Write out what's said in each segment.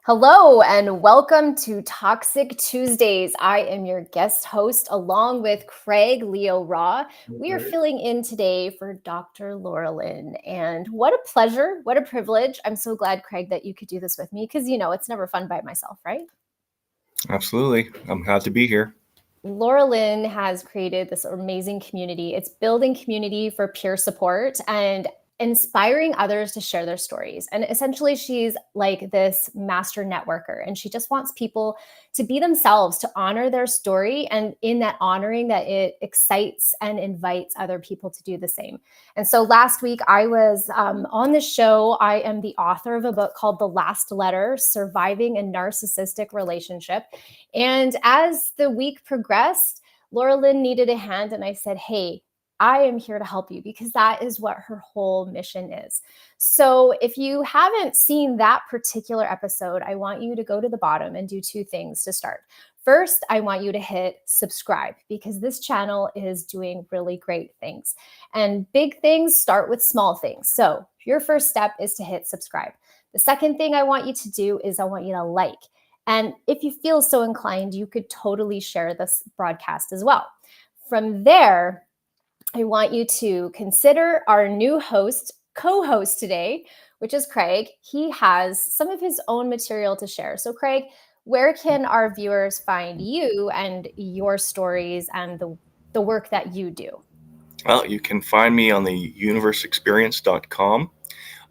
Hello and welcome to Toxic Tuesdays. I am your guest host along with Craig Leo Raw. We are filling in today for Dr. Laura Lynn. And what a pleasure, what a privilege. I'm so glad, Craig, that you could do this with me because, it's never fun by myself, right? Absolutely. I'm glad to be here. Laura Lynn has created this amazing community. It's building community for peer support and inspiring others to share their stories. And essentially, she's like this master networker, and she just wants people to be themselves, to honor their story. And in that honoring, that it excites and invites other people to do the same. And so last week, I was on the show. I am the author of a book called The Last Letter: Surviving a Narcissistic Relationship. And as the week progressed, Laura Lynn needed a hand, and I said, hey, I am here to help you because that is what her whole mission is. So if you haven't seen that particular episode, I want you to go to the bottom and do two things to start. First, I want you to hit subscribe because this channel is doing really great things. And big things start with small things. So your first step is to hit subscribe. The second thing I want you to do is I want you to like. And if you feel so inclined, you could totally share this broadcast as well. From there, I want you to consider our new co-host today, which is Craig. He has some of his own material to share. So Craig, where can our viewers find you and your stories and the work that you do? Well, you can find me on the universeexperience.com.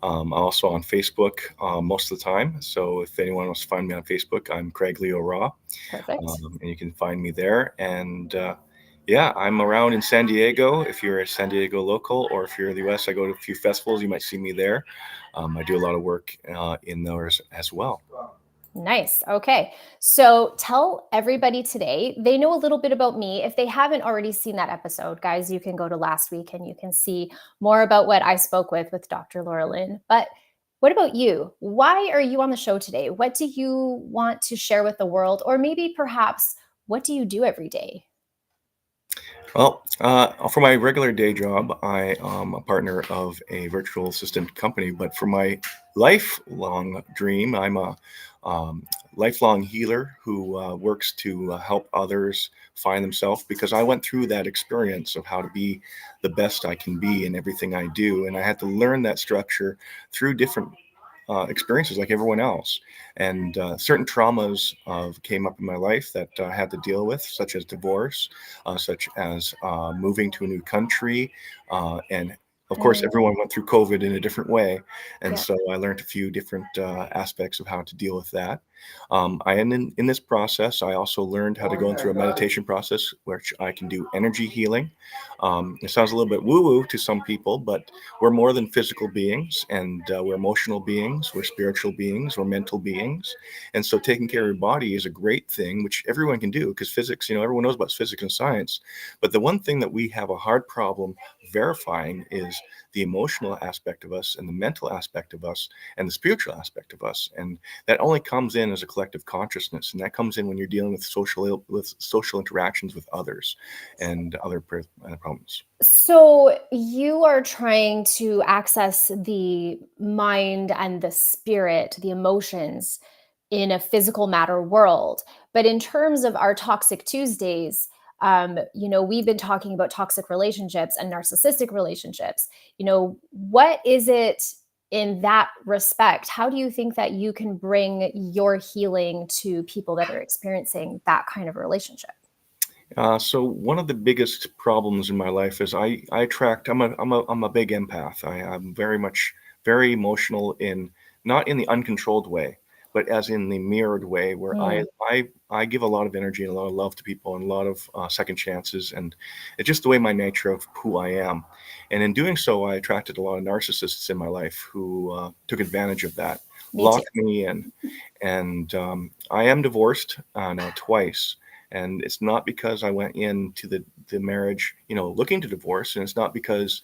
I'm also on Facebook most of the time. So if anyone wants to find me on Facebook, I'm Craig Leo Raw. Perfect. And you can find me there. And yeah, I'm around in San Diego. If you're a San Diego local, or if you're in the US, I go to a few festivals. You might see me there. I do a lot of work in those as well. Nice. Okay. So tell everybody today, they know a little bit about me. If they haven't already seen that episode, guys, you can go to last week and you can see more about what I spoke with Dr. Laura Lynn. But what about you? Why are you on the show today? What do you want to share with the world? Or maybe perhaps, what do you do every day? Well, for my regular day job, I am a partner of a virtual assistant company. But for my lifelong dream, I'm a lifelong healer who works to help others find themselves, because I went through that experience of how to be the best I can be in everything I do. And I had to learn that structure through different experiences like everyone else. And certain traumas came up in my life that I had to deal with, such as divorce, such as moving to a new country. And of course, everyone went through COVID in a different way. And so I learned a few different aspects of how to deal with that. In this process, I also learned how to go through a meditation process, which I can do energy healing. It sounds a little bit woo-woo to some people, but we're more than physical beings, and we're emotional beings, we're spiritual beings, we're mental beings. And so taking care of your body is a great thing, which everyone can do, because physics, everyone knows about physics and science. But the one thing that we have a hard problem verifying is the emotional aspect of us and the mental aspect of us and the spiritual aspect of us. And that only comes in as a collective consciousness. And that comes in when you're dealing with social interactions with others and other problems. So you are trying to access the mind and the spirit, the emotions in a physical matter world. But in terms of our Toxic Tuesdays, we've been talking about toxic relationships and narcissistic relationships. What is it in that respect? How do you think that you can bring your healing to people that are experiencing that kind of relationship? So one of the biggest problems in my life is I attract. I'm a big empath. I'm very emotional, not in the uncontrolled way, but as in the mirrored way, where I give a lot of energy and a lot of love to people and a lot of second chances, and it's just the way my nature of who I am. And in doing so, I attracted a lot of narcissists in my life who took advantage of that, Me too. locked me in, and I am divorced now twice. And it's not because I went into the marriage, looking to divorce, and it's not because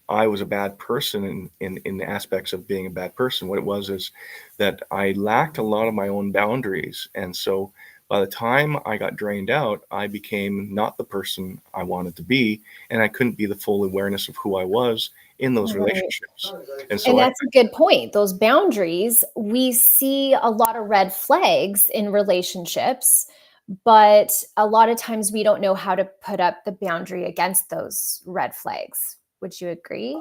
I was a bad person in the aspects of being a bad person. What it was is that I lacked a lot of my own boundaries. And so by the time I got drained out, I became not the person I wanted to be, and I couldn't be the full awareness of who I was in those Right. relationships. And And so that's a good point. Those boundaries, we see a lot of red flags in relationships, but a lot of times we don't know how to put up the boundary against those red flags. Would you agree?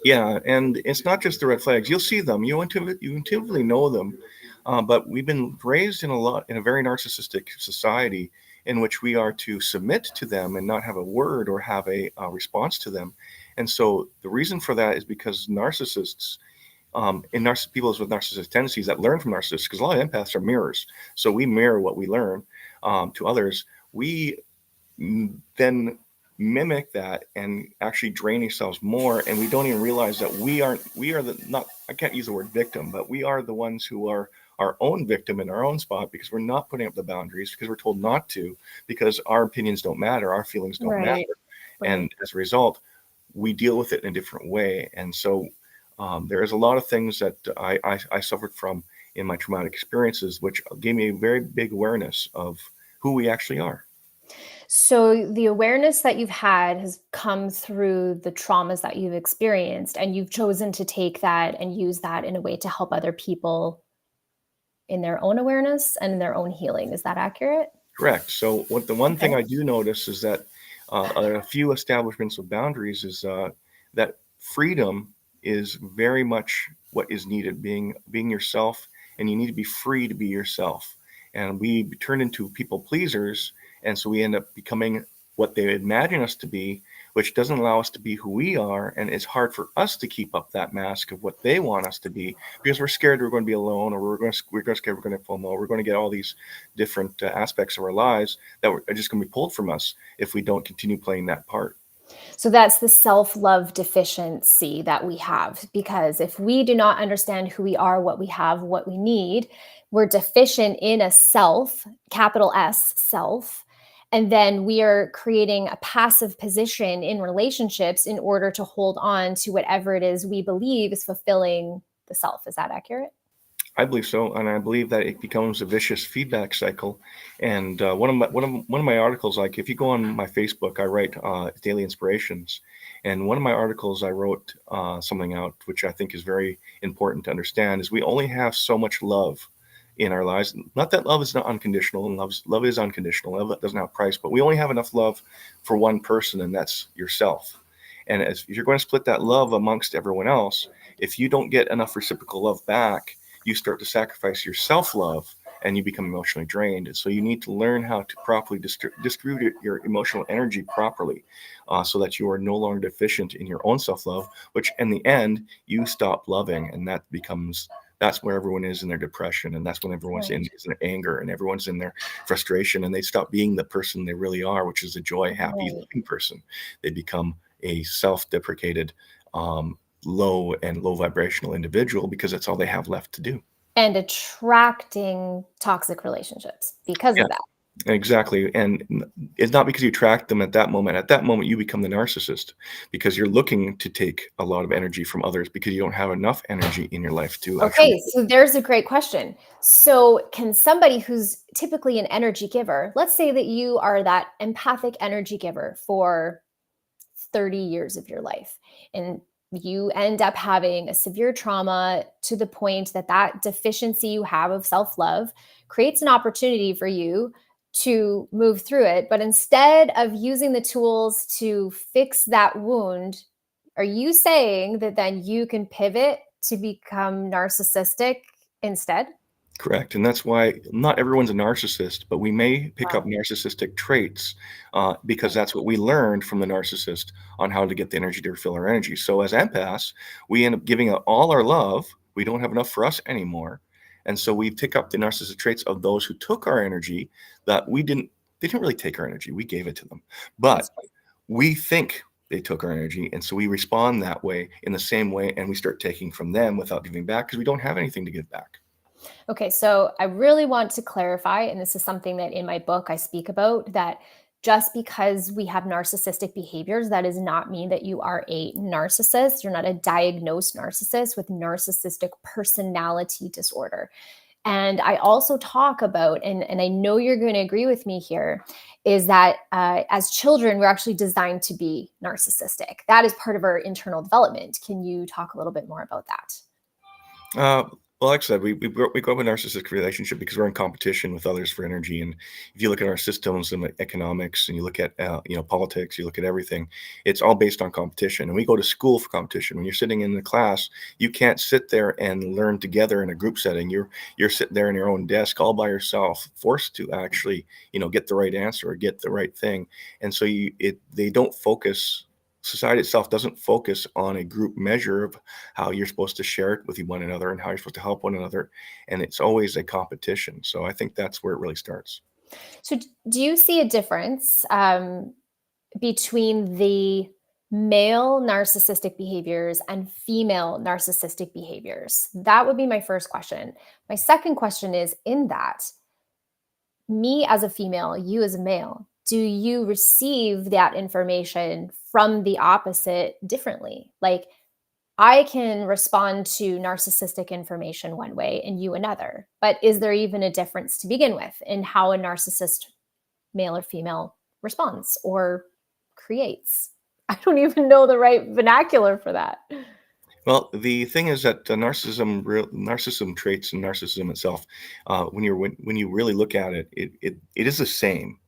yeah, and it's not just the red flags. You'll see them. You intuitively know them. But we've been raised in a very narcissistic society in which we are to submit to them and not have a word or have a response to them. And so the reason for that is because narcissists, people with narcissistic tendencies that learn from narcissists, because a lot of empaths are mirrors. So we mirror what we learn to others. We then mimic that and actually drain ourselves more, and we don't even realize that we are the not, I can't use the word victim, but we are the ones who are our own victim in our own spot, because we're not putting up the boundaries, because we're told not to, because our opinions don't matter, our feelings don't matter. Right. Right. And as a result, we deal with it in a different way. And so there is a lot of things that I suffered from in my traumatic experiences, which gave me a very big awareness of who we actually are. So the awareness that you've had has come through the traumas that you've experienced, and you've chosen to take that and use that in a way to help other people in their own awareness and in their own healing. Is that accurate? Correct. So the one Okay. thing I do notice is that a few establishments of boundaries is that freedom is very much what is needed. Being yourself, and you need to be free to be yourself. And we turn into people pleasers, and so we end up becoming what they imagine us to be, which doesn't allow us to be who we are, and it's hard for us to keep up that mask of what they want us to be, because we're scared we're going to be alone, or we're scared we're going to FOMO, we're going to get all these different aspects of our lives that are just going to be pulled from us if we don't continue playing that part. So that's the self-love deficiency that we have, because if we do not understand who we are, what we have, what we need, we're deficient in a self, capital S, self. And then we are creating a passive position in relationships in order to hold on to whatever it is we believe is fulfilling the self. Is that accurate? I believe so, and I believe that it becomes a vicious feedback cycle. And one of my articles, like if you go on my Facebook, I write daily inspirations, and one of my articles I wrote something out which I think is very important to understand is we only have so much love in our lives. Not that love is not unconditional, and love is unconditional. Love doesn't have a price, but we only have enough love for one person, and that's yourself. And as if you're going to split that love amongst everyone else, if you don't get enough reciprocal love back, you start to sacrifice your self-love, and you become emotionally drained. And so you need to learn how to properly distribute your emotional energy properly, so that you are no longer deficient in your own self-love, which in the end, you stop loving. And that's where everyone is in their depression. And that's when everyone's Right. is in their anger, and everyone's in their frustration, and they stop being the person they really are, which is a joy, happy, Right. loving person. They become a self-deprecated, low vibrational individual, because that's all they have left to do. And attracting toxic relationships because Yeah, of that. exactly. And it's not because you attract them at that moment. At that moment, you become the narcissist, because you're looking to take a lot of energy from others, because you don't have enough energy in your life to actually. Okay, so there's a great question. So, can somebody who's typically an energy giver, let's say that you are that empathic energy giver for 30 years of your life, and you end up having a severe trauma to the point that that deficiency you have of self love creates an opportunity for you to move through it. But instead of using the tools to fix that wound, are you saying that then you can pivot to become narcissistic instead? Correct. And that's why not everyone's a narcissist, but we may pick up Wow. narcissistic traits, because that's what we learned from the narcissist on how to get the energy to refill our energy. So as empaths, we end up giving out all our love. We don't have enough for us anymore. And so we pick up the narcissistic traits of those who took our energy that they didn't really take our energy. We gave it to them. But That's right. we think they took our energy. And so we respond that way, in the same way, and we start taking from them without giving back, because we don't have anything to give back. Okay, so I really want to clarify, and this is something that in my book I speak about, that just because we have narcissistic behaviors, that does not mean that you are a narcissist. You're not a diagnosed narcissist with narcissistic personality disorder. And I also talk about, and I know you're going to agree with me here, is that as children, we're actually designed to be narcissistic. That is part of our internal development. Can you talk a little bit more about that? Uh, well, like I said, we grow up in a narcissistic relationship because we're in competition with others for energy. And if you look at our systems and economics, and you look at politics, you look at everything, it's all based on competition. And we go to school for competition. When you're sitting in the class, you can't sit there and learn together in a group setting. You're sitting there in your own desk all by yourself, forced to actually get the right answer or get the right thing. And so they don't focus. Society itself doesn't focus on a group measure of how you're supposed to share it with one another and how you're supposed to help one another. And it's always a competition. So I think that's where it really starts. So, do you see a difference between the male narcissistic behaviors and female narcissistic behaviors? That would be my first question. My second question is, in that, me as a female, you as a male, do you receive that information from the opposite differently? Like, I can respond to narcissistic information one way and you another, but is there even a difference to begin with in how a narcissist, male or female, responds or creates? I don't even know the right vernacular for that. Well, the thing is that narcissism traits and narcissism itself, when you really look at it, it is the same.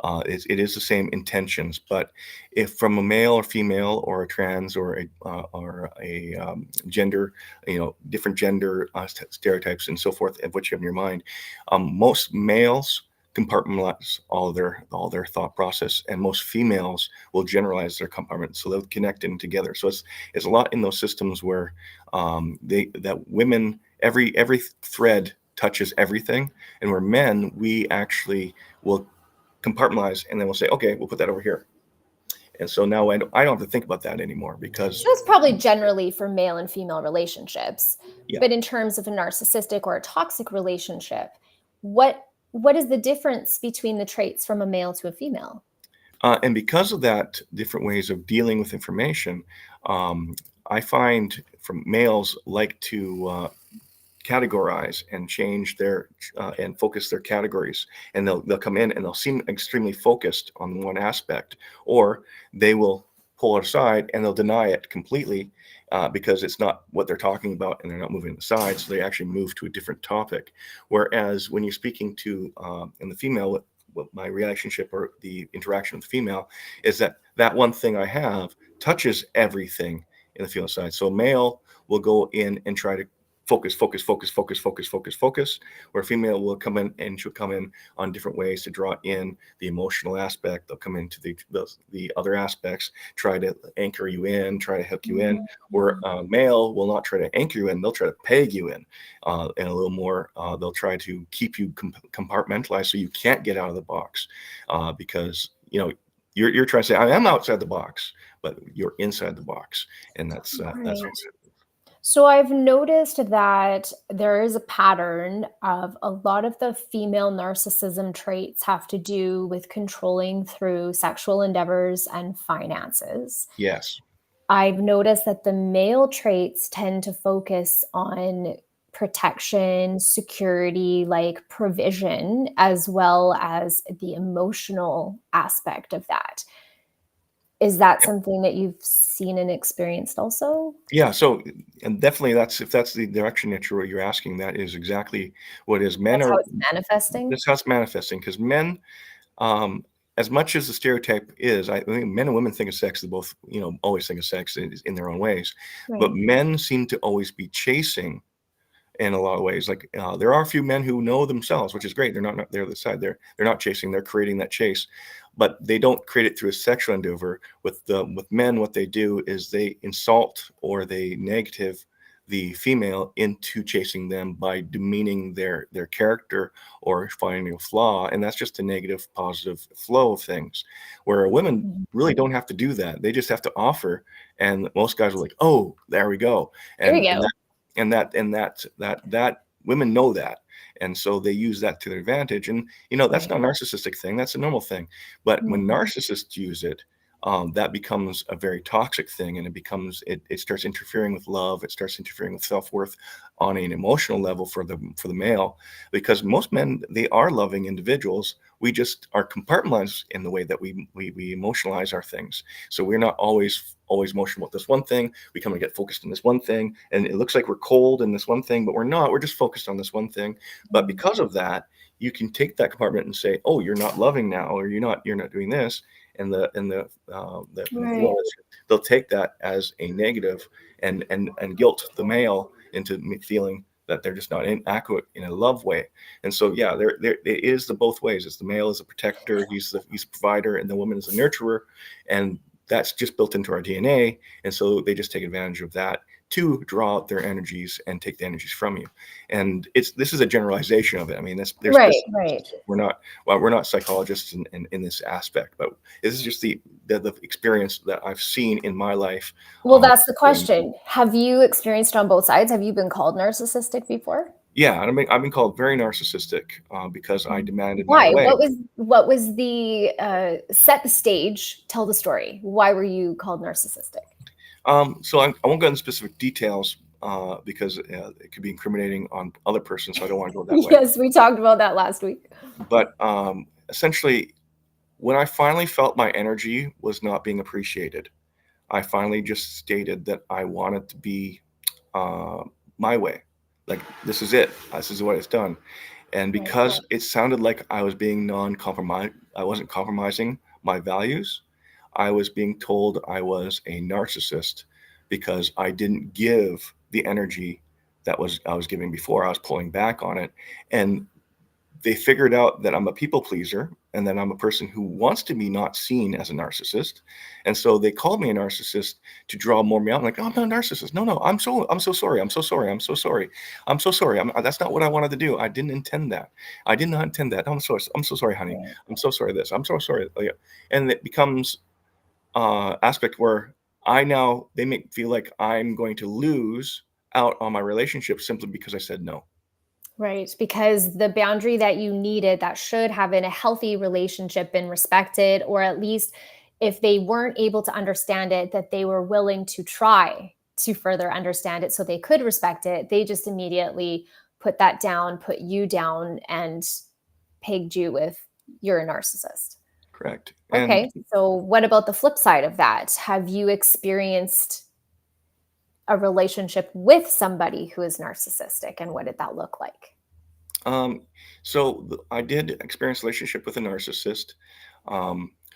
It is the same intentions, but if from a male or female or a trans or a gender, different gender stereotypes and so forth, of what you have in your mind, most males compartmentalize all their thought process, and most females will generalize their compartments, so they'll connect them together. So it's a lot in those systems where that women, every thread touches everything, and where men, we actually will compartmentalize, and then we'll say, okay, we'll put that over here. And so now I don't have to think about that anymore, because That's probably generally for male and female relationships. yeah. But in terms of a narcissistic or a toxic relationship, what is the difference between the traits from a male to a female? And because of that, different ways of dealing with information, I find from males like to categorize and change their and focus their categories, and they'll come in and they'll seem extremely focused on one aspect, or they will pull it aside and they'll deny it completely because it's not what they're talking about, and they're not moving aside, so they actually move to a different topic. Whereas when you're speaking to in the female, what my relationship or the interaction with the female is, that one thing I have touches everything in the female side. So male will go in and try to focus, where female will come in, and she'll come in on different ways to draw in the emotional aspect. They'll come into the other aspects, try to anchor you in, try to hook you in, where male will not try to anchor you in, they'll try to peg you in, and a little more, they'll try to keep you compartmentalized so you can't get out of the box, because you're trying to say, I am outside the box, but you're inside the box. And that's Right. what's So I've noticed that there is a pattern of a lot of the female narcissism traits have to do with controlling through sexual endeavors and finances. yes. I've noticed that the male traits tend to focus on protection, security, like provision, as well as the emotional aspect of that. Is that something that you've seen and experienced also? Yeah, so, and definitely, if that's the direction that you're asking, that is exactly what it is. Men That's how are it's manifesting? This is how it's manifesting, because men, um, as much as the stereotype is, I think men and women think of sex, they both, always think of sex in their own ways, but Right. men seem to always be chasing in a lot of ways. Like, there are a few men who know themselves, which is great. They're not they're the side. They're not chasing. They're creating that chase, but they don't create it through a sexual endeavor. With men, what they do is they insult or they negative the female into chasing them by demeaning their character or finding a flaw, and that's just a negative positive flow of things. Where women Mhm. really don't have to do that. They just have to offer, and most guys are like, oh, there we go. There and you and go. that women know that, and so they use that to their advantage. And that's Right. not a narcissistic thing, that's a normal thing. But when Mhm. narcissists use it, that becomes a very toxic thing, and it starts interfering with love. It starts interfering with self-worth on an emotional level for the male, because most men, they are loving individuals. We just are compartmentalized in the way that we emotionalize our things. So we're not always emotional about this one thing. We come and get focused on this one thing, and it looks like we're cold in this one thing, but we're not. We're just focused on this one thing. But because of that, you can take that compartment and say, oh, you're not loving now, or you're not doing this. And the Right. they'll take that as a negative, and guilt the male into feeling that they're just not inadequate in a love way. And so, yeah, there it is the both ways. It's the male is a protector, he's a provider, and the woman is a nurturer, and that's just built into our DNA. And so they just take advantage of that to draw out their energies and take the energies from you. And this is a generalization of it. I mean, there's Right, right. we're not psychologists in this aspect, but this is just the experience that I've seen in my life. Well, that's the question. Have you experienced on both sides? Have you been called narcissistic before? Yeah, I've been called very narcissistic because I demanded my Why? way. What was the set the stage, tell the story. Why were you called narcissistic? So I won't go into specific details because it could be incriminating on other persons, so I don't want to go that way. Yes, we talked about that last week. But essentially, when I finally felt my energy was not being appreciated, I finally just stated that I wanted to be my way. Like, this is it. This is what it's done. And Right. because it sounded like I was being non-compromise, I wasn't compromising my values. I was being told I was a narcissist because I didn't give the energy that I was giving before. I was pulling back on it. And they figured out that I'm a people pleaser and that I'm a person who wants to be not seen as a narcissist. And so they called me a narcissist to draw more me out. I'm like, oh, I'm not a narcissist. No, I'm so sorry. I'm so sorry. I'm so sorry. I'm so sorry. That's not what I wanted to do. I didn't intend that. I did not intend that. I'm so sorry, honey. Right. I'm so sorry this. I'm so sorry. And it becomes aspect where they make feel like I'm going to lose out on my relationship simply because I said no. Right, because the boundary that you needed that should have in a healthy relationship been respected, or at least if they weren't able to understand it, that they were willing to try to further understand it so they could respect it. They just immediately put that down, put you down, and pegged you with you're a narcissist. Correct. Okay, so what about the flip side of that? Have you experienced a relationship with somebody who is narcissistic, and what did that look like? I did experience a relationship with a narcissist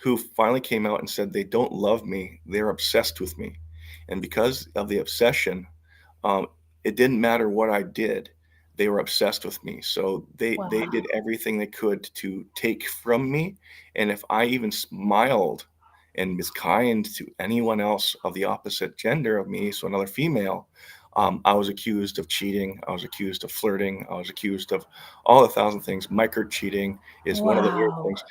who finally came out and said they don't love me, they're obsessed with me. And because of the obsession, um, it didn't matter what I did, they were obsessed with me. So they Wow. did everything they could to take from me. And if I even smiled and was kind to anyone else of the opposite gender of me, so another female, I was accused of cheating. I was accused of flirting. I was accused of all 1,000 things. Micro cheating is one of the weird Wow. things.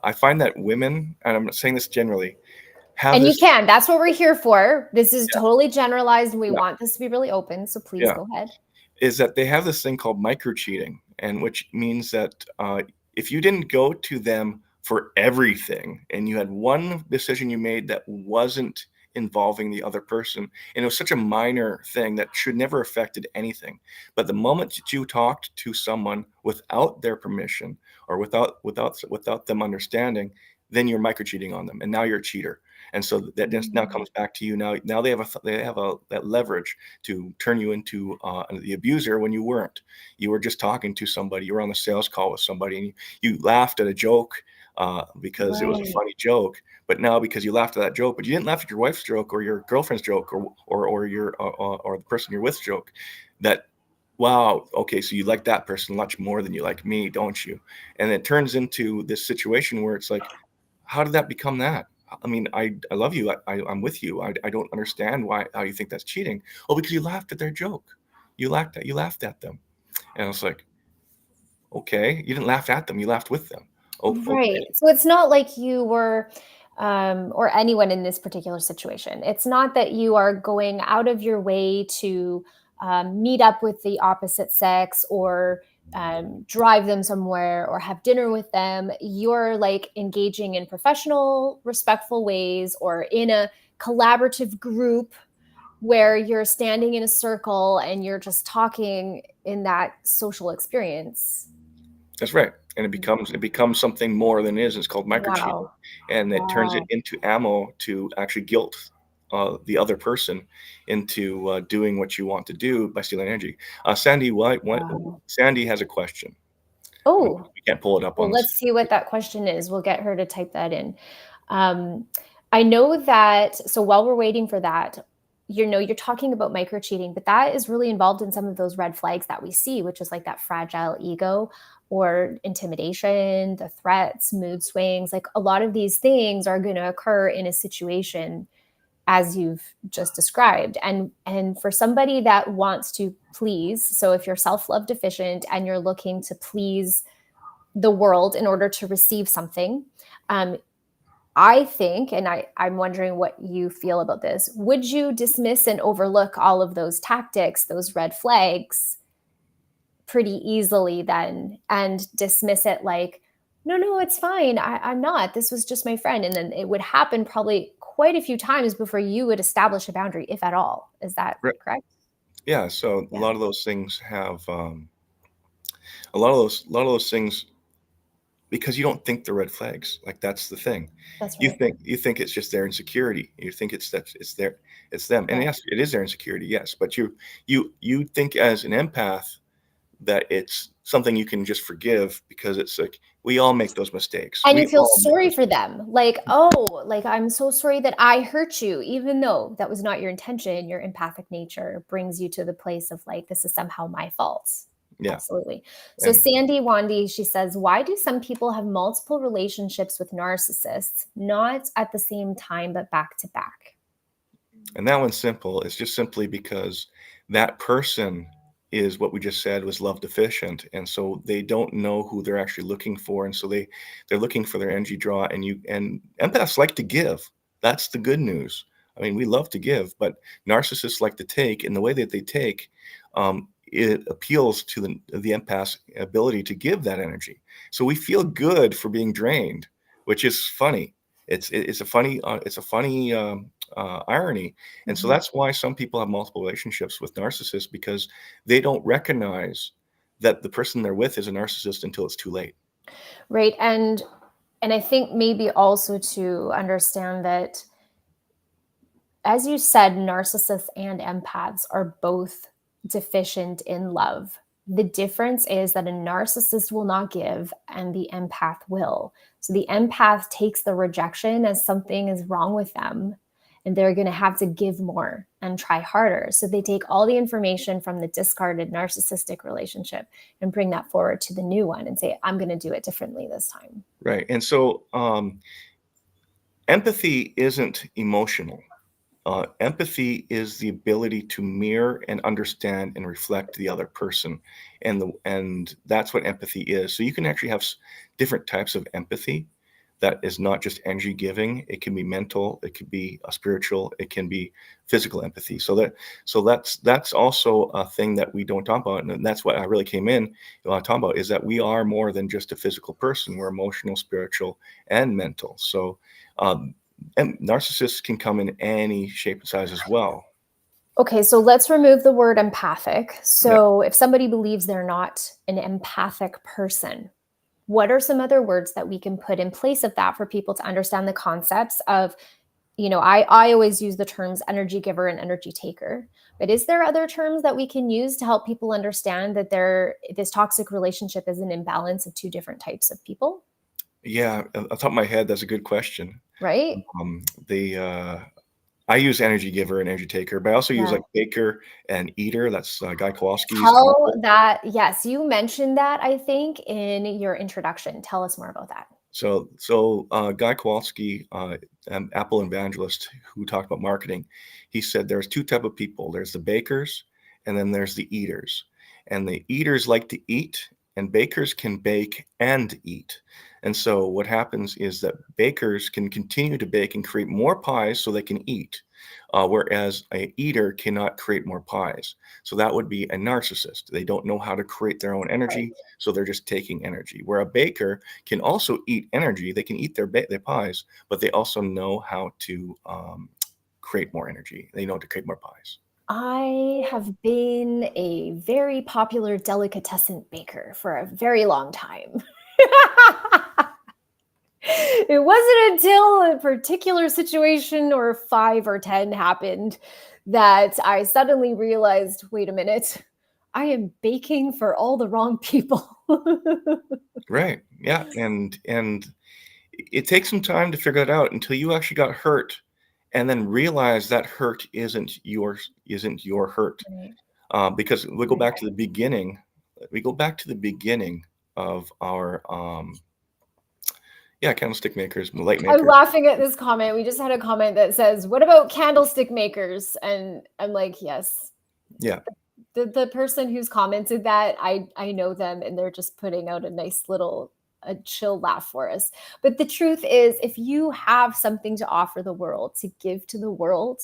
I find that women, and I'm not saying this generally, have And you this. can. That's what we're here for. This is Yeah, totally generalized, and we yeah, want this to be really open. So please yeah. go ahead. Is that they have this thing called micro cheating, and which means that if you didn't go to them for everything, and you had one decision you made that wasn't involving the other person, and it was such a minor thing that should never affected anything, but the moment that you talked to someone without their permission or without them understanding, then you're micro cheating on them, and now you're a cheater. And so that just now Mm. comes back to you. Now they have that leverage to turn you into the abuser when you weren't. You were just talking to somebody. You were on a sales call with somebody, and you laughed at a joke because it was a Right. funny joke. But now, because you laughed at that joke, but you didn't laugh at your wife's joke or your girlfriend's joke or the person you're with joke. That, wow, okay, so you like that person much more than you like me, don't you? And it turns into this situation where it's like, how did that become that? I mean, I love you. I'm with you. I don't understand how you think that's cheating. Oh, because you laughed at their joke. You laughed at them. And I was like, okay, you didn't laugh at them. You laughed with them. Oh, Right. okay. So it's not like you were, or anyone in this particular situation. It's not that you are going out of your way to meet up with the opposite sex or drive them somewhere or have dinner with them. You're like engaging in professional, respectful ways, or in a collaborative group where you're standing in a circle and you're just talking in that social experience. That's right. And it becomes something more than it is. It's called microcheating, Wow. and it turns it Wow. into ammo to actually guilt the other person into doing what you want to do by stealing energy. Sandy, Wow. Sandy has a question. Oh, We can't pull it up well, on the. let's see what that question is. We'll get her to type that in. Um, I know that, so while we're waiting for that, you're talking about micro cheating, but that is really involved in some of those red flags that we see, which is like that fragile ego or intimidation, the threats, mood swings. Like a lot of these things are going to occur in a situation as you've just described. And for somebody that wants to please, so if you're self-love deficient and you're looking to please the world in order to receive something, I think, and I'm wondering what you feel about this, would you dismiss and overlook all of those tactics, those red flags, pretty easily then, and dismiss it like, no, it's fine. I'm not. This was just my friend. And then it would happen probably quite a few times before you would establish a boundary, if at all. Is that Right. correct? Yeah. So a Yeah, lot of those things have a lot of those things, because you don't think the red flags. Like, that's the thing. that's You right. think you think it's just their insecurity. You think it's them. And Yeah. yes, it is their insecurity, yes. But you think as an empath that it's something you can just forgive, because it's like we all make those mistakes. And you We feel all make sorry those. for them. Like, oh, like, I'm so sorry that I hurt you, even though that was not your intention. Your empathic nature brings you to the place of like, this is somehow my fault. Yeah. Absolutely. So And Sandy Wandy, she says, why do some people have multiple relationships with narcissists, not at the same time, but back to back? and that one's simple. It's just simply because that person is what we just said was love deficient, and so they don't know who they're actually looking for, and so they're looking for their energy draw. And empaths like to give. That's the good news. I mean, we love to give, but narcissists like to take, and the way that they take, it appeals to the empath's ability to give that energy. So we feel good for being drained, which is funny. It's a funny irony. And so Mhm. that's why some people have multiple relationships with narcissists, because they don't recognize that the person they're with is a narcissist until it's too late. Right. And I think maybe also to understand that, as you said, narcissists and empaths are both deficient in love. The difference is that a narcissist will not give and the empath will. So the empath takes the rejection as something is wrong with them, and they're going to have to give more and try harder. So they take all the information from the discarded narcissistic relationship and bring that forward to the new one and say, I'm going to do it differently this time. Right. And so empathy isn't emotional. Empathy is the ability to mirror and understand and reflect the other person, and that's what empathy is. So you can actually have different types of empathy. That is not just energy giving. It can be mental. It could be spiritual. It can be physical empathy. So that's also a thing that we don't talk about, and that's what I really came in talking about, is that we are more than just a physical person. We're emotional, spiritual, and mental. So um, and narcissists can come in any shape and size as well. Okay, so let's remove the word empathic. Yeah. So if somebody believes they're not an empathic person, what are some other words that we can put in place of that for people to understand the concepts of, I always use the terms energy giver and energy taker, but is there other terms that we can use to help people understand that this toxic relationship is an imbalance of two different types of people, Yeah. Off the top of my head, that's a good question. right? The I use energy giver and energy taker, but I also use Yeah. like baker and eater. That's Guy Kowalski's Tell author. that, yes, you mentioned that, I think, in your introduction. Tell us more about that. So Guy Kowalski, an Apple evangelist who talked about marketing, he said there's two type of people. There's the bakers, and then there's the eaters. And the eaters like to eat, and bakers can bake and eat. And so what happens is that bakers can continue to bake and create more pies so they can eat. whereas a eater cannot create more pies. So that would be a narcissist. They don't know how to create their own Right. energy, so they're just taking energy. Where a baker can also eat energy, they can eat their pies, but they also know how to create more energy. They know how to create more pies. I have been a very popular delicatessen baker for a very long time. It wasn't until a particular situation or 5 or 10 happened that I suddenly realized, wait a minute, I am baking for all the wrong people. Right. Yeah. And it takes some time to figure that out until you actually got hurt and then realize that hurt isn't your hurt. Right. Because we go Right. back to the beginning. We go back to the beginning of our candlestick makers, light I'm makers. laughing at this comment. We just had a comment that says, "What about candlestick makers?" And I'm like, "Yes." Yeah. The person who's commented that, I know them, and they're just putting out a nice little a chill laugh for us. But the truth is, if you have something to offer the world, to give to the world,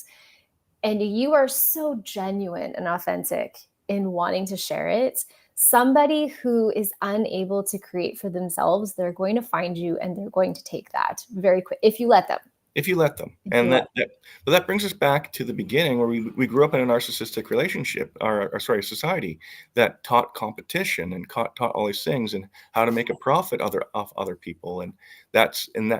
and you are so genuine and authentic in wanting to share it, somebody who is unable to create for themselves, they're going to find you and they're going to take that very quick if you let them. If you let them. If you And let but that brings us back to the beginning where we grew up in a narcissistic relationship, or sorry, society that taught competition and taught all these things and how to make a profit off other people. And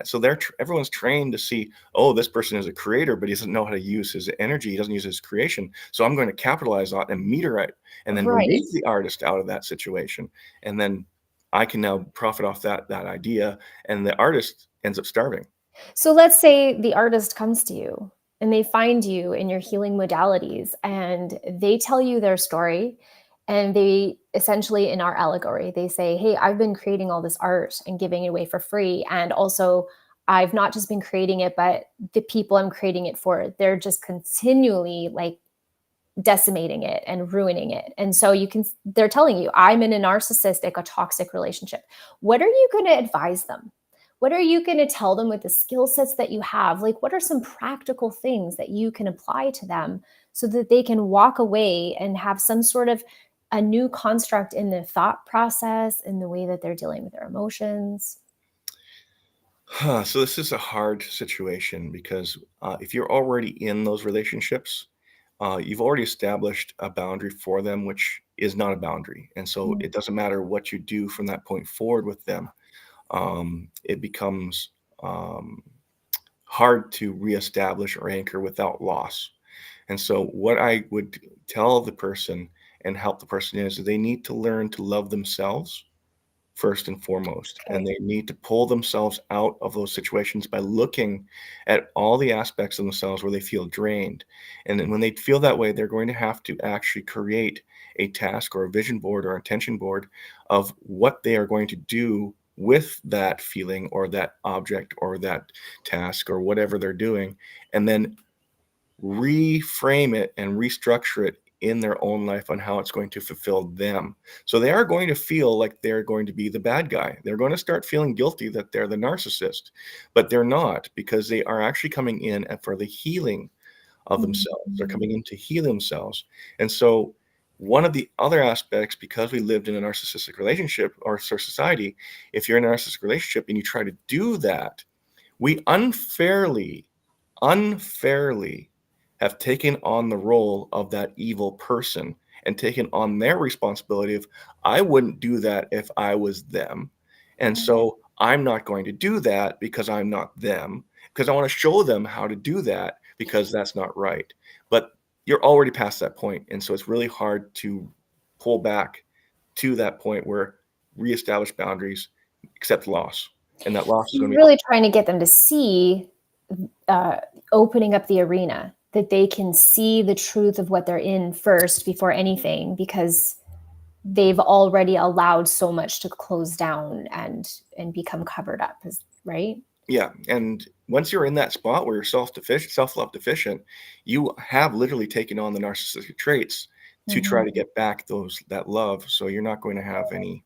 so everyone's trained to see, oh, this person is a creator, but he doesn't know how to use his energy. He doesn't use his creation. So I'm going to capitalize on it and meter it and then Right. remove the artist out of that situation. And then I can now profit off that idea, and the artist ends up starving. So let's say the artist comes to you and they find you in your healing modalities and they tell you their story. And they essentially, in our allegory, they say, "Hey, I've been creating all this art and giving it away for free. And also, I've not just been creating it, but the people I'm creating it for, they're just continually like decimating it and ruining it." And so they're telling you, "I'm in a narcissistic, a toxic relationship." What are you going to advise them? What are you going to tell them with the skill sets that you have? Like, what are some practical things that you can apply to them so that they can walk away and have some sort of a new construct in their thought process, in the way that they're dealing with their emotions? So this is a hard situation because if you're already in those relationships, you've already established a boundary for them, which is not a boundary. And so Mm. it doesn't matter what you do from that point forward with them. It becomes hard to reestablish or anchor without loss. And so what I would tell the person and help the person is they need to learn to love themselves first and foremost. And Okay. they need to pull themselves out of those situations by looking at all the aspects of themselves where they feel drained. And then when they feel that way, they're going to have to actually create a task or a vision board or intention board of what they are going to do with that feeling or that object or that task or whatever they're doing, and then reframe it and restructure it in their own life on how it's going to fulfill them. So they are going to feel like they're going to be the bad guy. They're going to start feeling guilty that they're the narcissist, but they're not, because they are actually coming in for the healing of themselves. They're Mhm. coming in to heal themselves. And so one of the other aspects, because we lived in a narcissistic relationship or society, if you're in a narcissistic relationship and you try to do that, we unfairly have taken on the role of that evil person and taken on their responsibility of, I wouldn't do that if I was them. And so I'm not going to do that because I'm not them, because I want to show them how to do that because that's not right. But you're already past that point. And so it's really hard to pull back to that point where reestablish boundaries, accept loss. And that loss is going You're to be really trying to get them to see, uh, opening up the arena, that they can see the truth of what they're in first before anything, because they've already allowed so much to close down and become covered up, right? Yeah, and once you're in that spot where you're self-love deficient, you have literally taken on the narcissistic traits to try Mhm. to get back that love. So you're not going to have any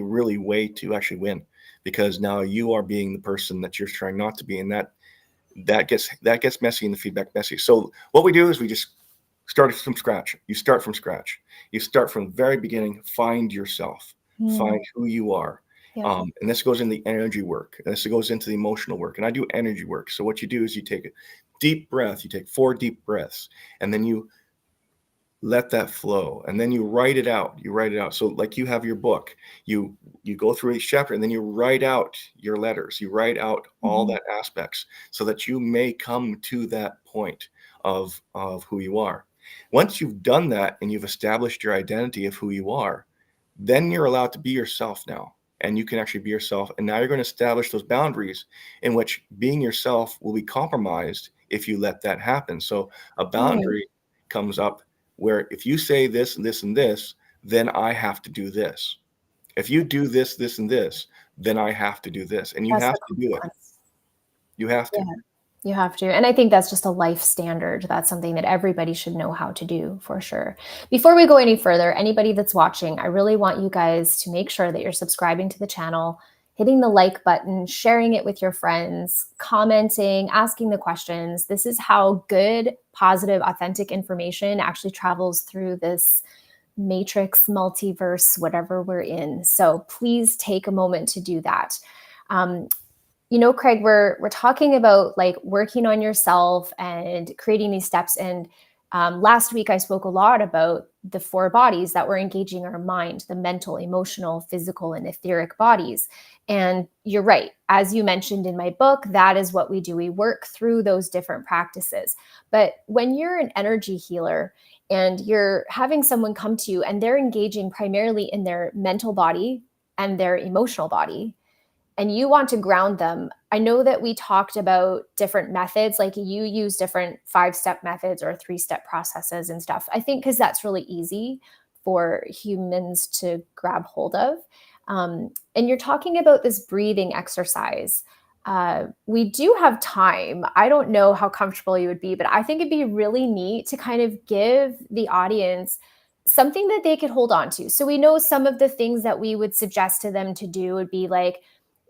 really way to actually win, because now you are being the person that you're trying not to be, and that gets messy, and the feedback messy. So what we do is we just start from scratch. You start from scratch. You start from the very beginning. Find yourself. Find who you are. Yeah. And this goes in the energy work, and this goes into the emotional work. And I do energy work. So what you do is you take a deep breath. You take 4 deep breaths, and then you let that flow, and then you write it out. So like you have your book, you go through each chapter, and then you write out your letters. You write out all that aspects, so that you may come to that point of who you are. Once you've done that and you've established your identity of who you are, then you're allowed to be yourself now, and you can actually be yourself. And now you're going to establish those boundaries in which being yourself will be compromised if you let that happen. So a boundary comes up where if you say this and this and this, then I have to do this. If you do this, this, and this, then I have to do this. And you That's have the to do it. consequence. You have to. Yeah. You have to. And I think that's just a life standard. That's something that everybody should know how to do, for sure. Before we go any further, anybody that's watching, I really want you guys to make sure that you're subscribing to the channel, hitting the like button, sharing it with your friends, commenting, asking the questions. This is how good, positive, authentic information actually travels through this matrix, multiverse, whatever we're in. So please take a moment to do that. You know, Craig, we're talking about like working on yourself and creating these steps. And last week I spoke a lot about the 4 bodies that we're engaging our mind, the mental, emotional, physical, and etheric bodies. And you're right. As you mentioned in my book, that is what we do. We work through those different practices. But when you're an energy healer and you're having someone come to you and they're engaging primarily in their mental body and their emotional body, and you want to ground them, I know that we talked about different methods, like you use different 5-step methods or 3-step processes and stuff. I think because that's really easy for humans to grab hold of. And you're talking about this breathing exercise. We do have time. I don't know how comfortable you would be, but I think it'd be really neat to kind of give the audience something that they could hold on to. So we know some of the things that we would suggest to them to do would be like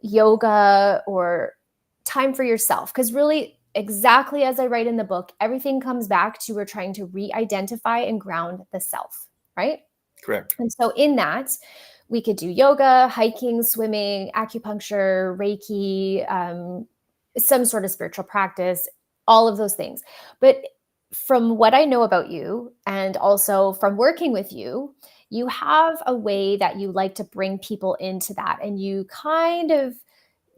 yoga or time for yourself. Because really, exactly as I write in the book, everything comes back to we're trying to re-identify and ground the self, right? Correct. And so in that, we could do yoga, hiking, swimming, acupuncture, Reiki, some sort of spiritual practice, all of those things. But from what I know about you, and also from working with you, you have a way that you like to bring people into that. And you kind of,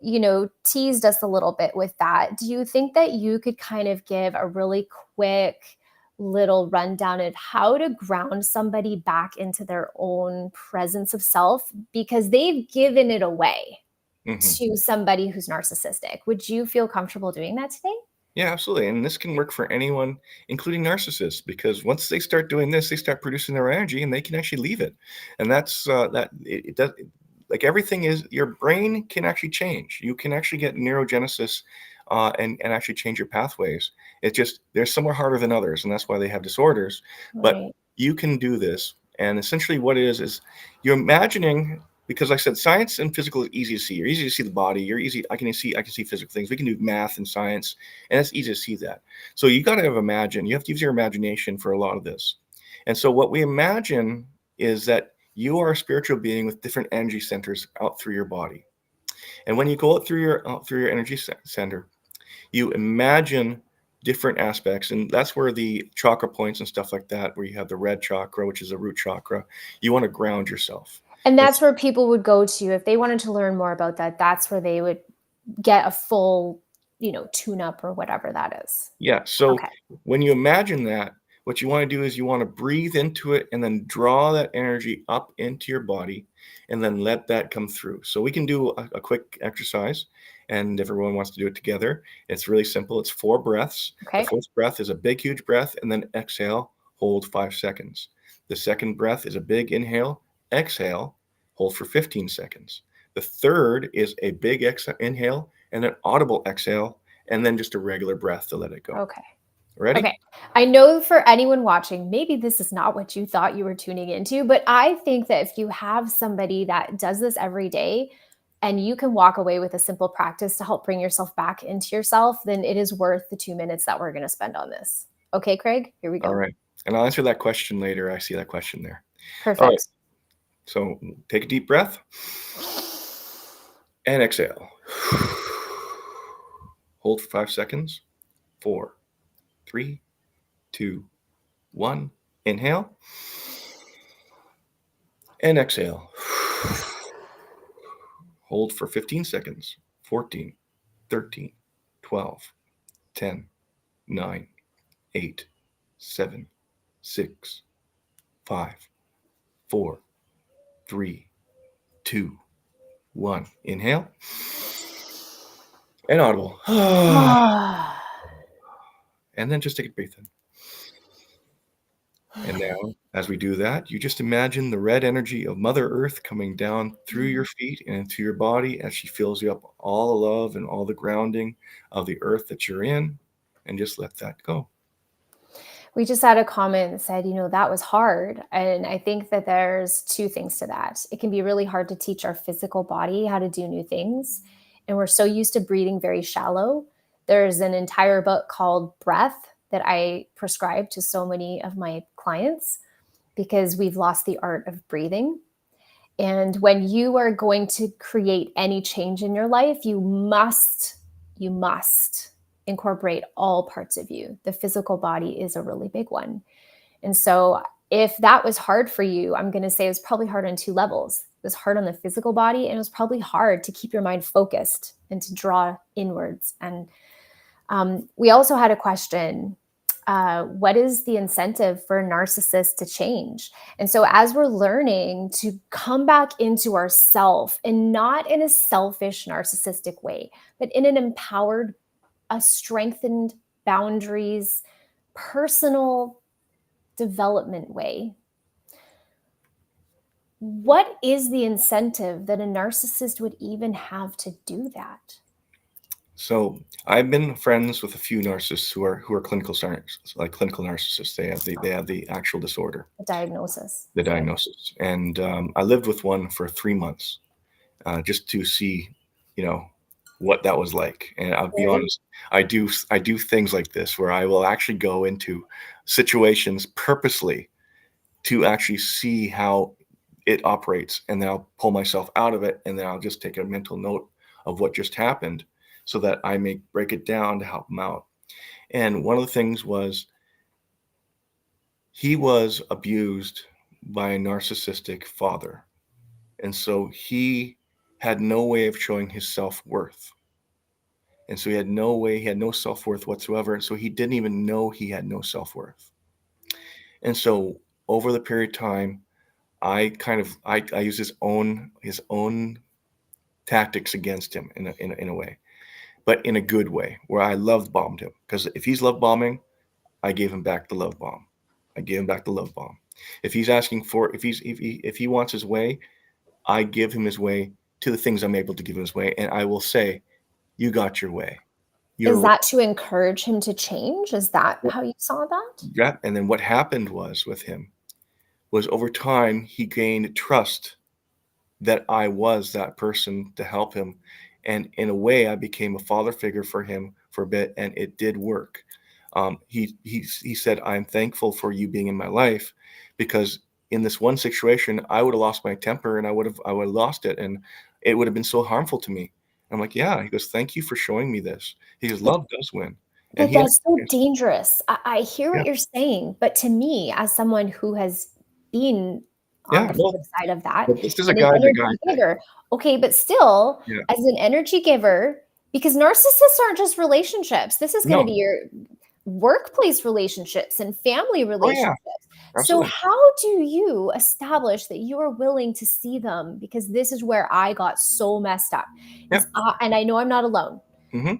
you know, teased us a little bit with that. Do you think that you could kind of give a really quick little rundown of how to ground somebody back into their own presence of self, because they've given it away to somebody who's narcissistic? Would you feel comfortable doing that today? Yeah, absolutely. And this can work for anyone, including narcissists, because once they start doing this, they start producing their energy and they can actually leave it. And that's it does, like everything is, your brain can actually change. You can actually get neurogenesis and actually change your pathways. It's just, they're somewhere harder than others. And that's why they have disorders. But Right. you can do this. And essentially what it is you're imagining, because like I said, science and physical is easy to see. You're easy to see the body. I can see physical things. We can do math and science, and it's easy to see that. So you got to you have to use your imagination for a lot of this. And so what we imagine is that you are a spiritual being with different energy centers out through your body. And when you go out through your energy center, you imagine different aspects, and that's where the chakra points and stuff like that, where you have the red chakra, which is a root chakra. You want to ground yourself. And that's where people would go to if they wanted to learn more about that. That's where they would get a full, you know, tune up or whatever that is. Yeah. So Okay. when you imagine that, what you want to do is you want to breathe into it and then draw that energy up into your body and then let that come through. So we can do a quick exercise, and if everyone wants to do it together, it's really simple. It's 4 breaths. Okay. The first breath is a big, huge breath, and then exhale, hold 5 seconds. The second breath is a big inhale, exhale, hold for 15 seconds. The third is a big inhale and an audible exhale, and then just a regular breath to let it go. Okay. Ready? Okay. I know for anyone watching, maybe this is not what you thought you were tuning into, but I think that if you have somebody that does this every day, and you can walk away with a simple practice to help bring yourself back into yourself, then it is worth the 2 minutes that we're going to spend on this. Okay, Craig, here we go. All right. And I'll answer that question later. I see that question there. Perfect. All right. So take a deep breath and exhale. Hold for 5 seconds. 4, 3, 2, 1. Inhale and exhale. Hold for 15 seconds. 14, 13, 12, 10, 9, 8, 7, 6, 5, 4, 3, 2, 1. Inhale. And audible. And then just take a breath in. And now, as we do that, you just imagine the red energy of Mother Earth coming down through your feet and into your body as she fills you up all the love and all the grounding of the earth that you're in, and just let that go. We just had a comment that said, that was hard. And I think that there's 2 things to that. It can be really hard to teach our physical body how to do new things. And we're so used to breathing very shallow. There's an entire book called Breath that I prescribe to so many of my clients because we've lost the art of breathing. And when you are going to create any change in your life, you must incorporate all parts of you. The physical body is a really big one. And so if that was hard for you, I'm going to say it was probably hard on 2 levels. It was hard on the physical body, and it was probably hard to keep your mind focused and to draw inwards. And we also had a question, what is the incentive for a narcissist to change? And so as we're learning to come back into ourself, and not in a selfish narcissistic way, but in an empowered, a strengthened boundaries, personal development way, what is the incentive that a narcissist would even have to do that? So I've been friends with a few narcissists who are clinical narcissists. They have the actual disorder, The diagnosis. the diagnosis. And I lived with one for 3 months, just to see, what that was like. And I'll be honest, I do things like this where I will actually go into situations purposely to actually see how it operates, and then I'll pull myself out of it, and then I'll just take a mental note of what just happened so that I may break it down to help him out. And one of the things was he was abused by a narcissistic father. And so he had no way of showing his self-worth. And so he had no self-worth whatsoever. And so he didn't even know he had no self-worth. And so over the period of time, I use his own tactics against him in a way, but in a good way, where I love bombed him. Because if he's love bombing, I gave him back the love bomb. If he's asking for, if he wants his way, I give him his way to the things I'm able to give him his way, and I will say, "You got your way." Is that to encourage him to change? Is that how you saw that? Yeah. And then what happened with him was, over time, he gained trust that I was that person to help him. And in a way, I became a father figure for him for a bit, and it did work. He said, "I'm thankful for you being in my life, because in this one situation, I would have lost my temper, and I would have lost it, and it would have been so harmful to me." I'm like, "Yeah." He goes, "Thank you for showing me this." He goes, "Love does win." And But that's so dangerous. I hear what Yeah. you're saying, but to me, as someone who has been on the flip side of that, but this is a and an guy energy giver, okay, but still, Yeah. as an energy giver, because narcissists aren't just relationships. This is going to be your workplace relationships and family relationships. So Absolutely. how do you establish that you are willing to see them? Because this is where I got so messed up. And I know I'm not alone.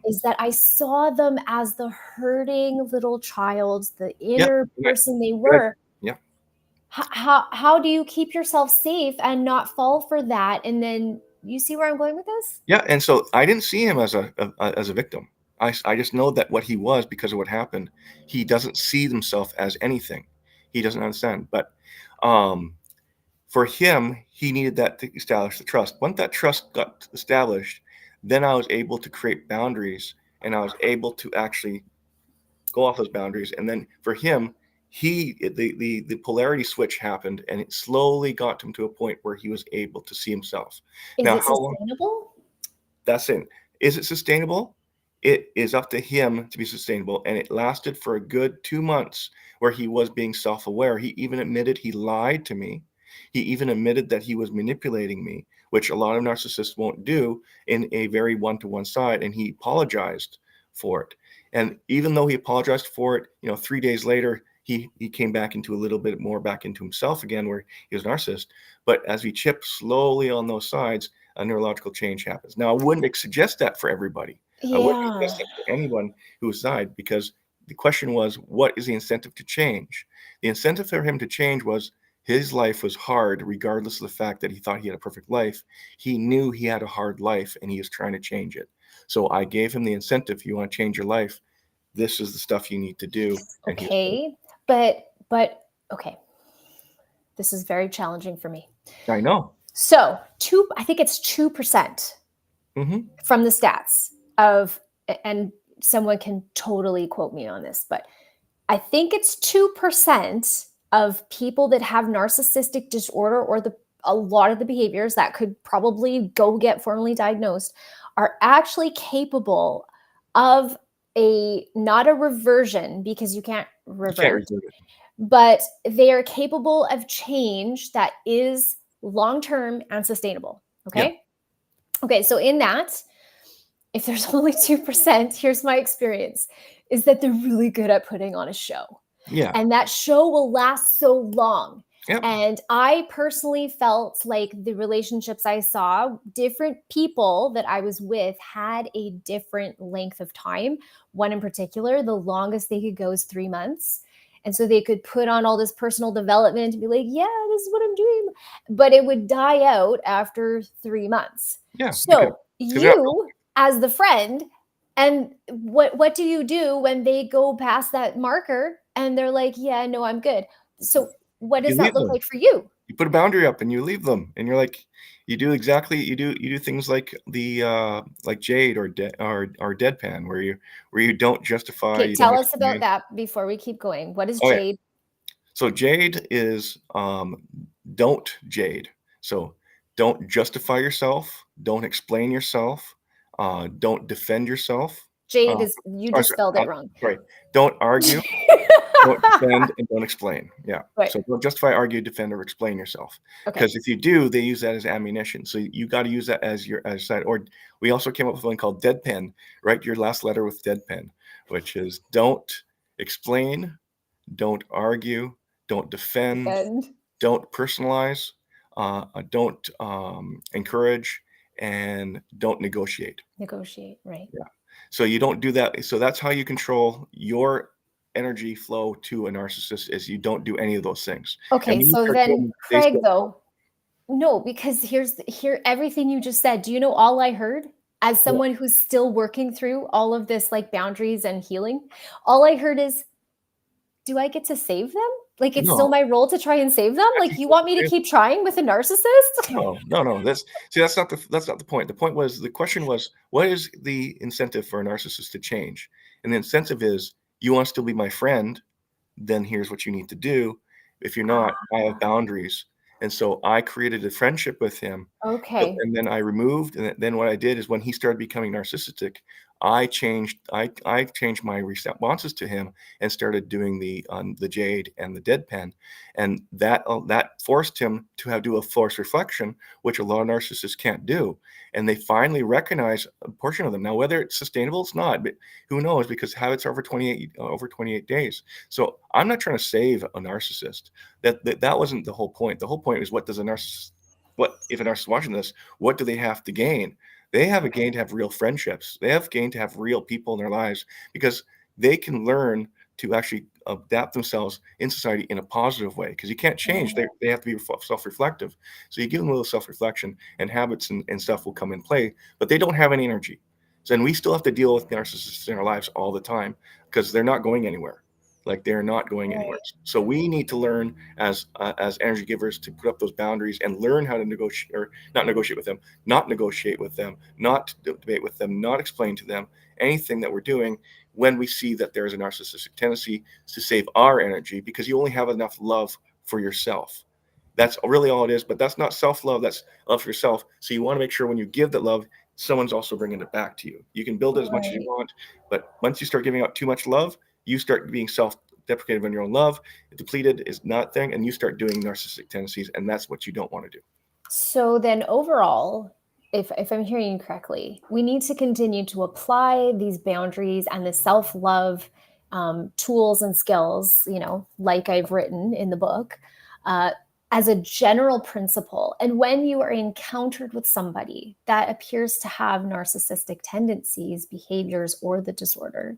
Is that I saw them as the hurting little child, the inner person they were. Yeah. How do you keep yourself safe and not fall for that? And then you see where I'm going with this? Yeah. And so I didn't see him as a victim. I just know that what he was, because of what happened, he doesn't see himself as anything. He doesn't understand. But For him, he needed that to establish the trust. Once that trust got established, then I was able to create boundaries, and I was able to actually go off those boundaries. And then for him, the polarity switch happened, and it slowly got him to a point where he was able to see himself. Is Now, it how long? sustainable? That's it. Is it sustainable? It is up to him to be sustainable. And it lasted for a good 2 months where he was being self-aware. He even admitted he lied to me. He even admitted that he was manipulating me, which a lot of narcissists won't do in a very one-to-one side. And he apologized for it. And even though he apologized for it, 3 days later, he came back into a little bit more back into himself again, where he was a narcissist. But as we chip slowly on those sides, a neurological change happens. Now, I wouldn't suggest that for everybody. I wouldn't Yeah. suggest that for anyone who has died, because the question was, what is the incentive to change? The incentive for him to change was his life was hard, regardless of the fact that he thought he had a perfect life. He knew he had a hard life, and he was trying to change it. So I gave him the incentive. You want to change your life, this is the stuff you need to do. Okay, but okay, this is very challenging for me. I know. So I think it's 2% from the stats of, and someone can totally quote me on this, but I think it's 2% of people that have narcissistic disorder, or a lot of the behaviors that could probably go get formally diagnosed, are actually capable of not a reversion, because you can't revert, but they are capable of change that is long-term and sustainable. Okay. Yeah. Okay. So in that, if there's only 2%, here's my experience, is that they're really good at putting on a show. Yeah. And that show will last so long. Yep. And I personally felt like the relationships I saw, different people that I was with had a different length of time. One in particular, the longest they could go is 3 months. And so they could put on all this personal development and be like, yeah, this is what I'm doing. But it would die out after 3 months. Yeah. So you, as the friend, and what do you do when they go past that marker and they're like, yeah, no, I'm good? So what does that look like for you? You put a boundary up and you leave them, and you're like, you do things like like Jade or deadpan, where you don't justify. Okay, tell us about that before we keep going. What is Jade? Yeah. So Jade is don't Jade. So don't justify yourself, don't explain yourself, don't defend yourself. Jade is, you just spelled it wrong. Sorry. Don't argue. Don't defend and don't explain. Yeah. Right. So don't justify, argue, defend, or explain yourself. Because if you do, they use that as ammunition. So you got to use that as your side. Or we also came up with one called deadpan. Write your last letter with deadpan, which is don't explain, don't argue, don't defend, don't personalize, don't encourage, and don't negotiate. Negotiate, right? Yeah. So you don't do that. So that's how you control your energy flow to a narcissist, is you don't do any of those things. Okay, so then Craig, though, no, because here everything you just said, do you know all I heard as someone who's still working through all of this, like boundaries and healing? All I heard is, do I get to save them? Like, it's still my role to try and save them? Like, you want me to keep trying with a narcissist? No. That's not the point. The question was, what is the incentive for a narcissist to change? And the incentive is, you want to still be my friend, then here's what you need to do. If you're not, I have boundaries. And so I created a friendship with him. Okay. And then I removed, and then what I did is, when he started becoming narcissistic, I changed my responses to him and started doing the Jade and the deadpan, and that forced him to do a forced reflection, which a lot of narcissists can't do. And they finally recognize a portion of them. Now, whether it's sustainable, it's not, but who knows? Because habits are over 28 days. So I'm not trying to save a narcissist. That wasn't the whole point. The whole point is, if a narcissist is watching this, what do they have to gain? They have a gain to have real friendships. They have gain to have real people in their lives, because they can learn to actually adapt themselves in society in a positive way, because you can't change. They have to be self-reflective. So you give them a little self-reflection, and habits and stuff will come in play, but they don't have any energy. So then we still have to deal with narcissists in our lives all the time, because they're not going anywhere. Like they're not going anywhere. Right. So we need to learn as energy givers to put up those boundaries and learn how to negotiate, or not negotiate with them, not negotiate with them, not debate with them, not explain to them anything that we're doing when we see that there's a narcissistic tendency, to save our energy, because you only have enough love for yourself. That's really all it is. But that's not self-love, that's love for yourself. So you want to make sure when you give that love, someone's also bringing it back to you. You can build it as much as you Right. want, but once you start giving out too much love, you start being self-deprecative on your own love. Depleted is not thing, and you start doing narcissistic tendencies, and that's what you don't want to do. So then overall, if I'm hearing you correctly, we need to continue to apply these boundaries and the self-love tools and skills, like I've written in the book, uh, as a general principle. And when you are encountered with somebody that appears to have narcissistic tendencies, behaviors, or the disorder,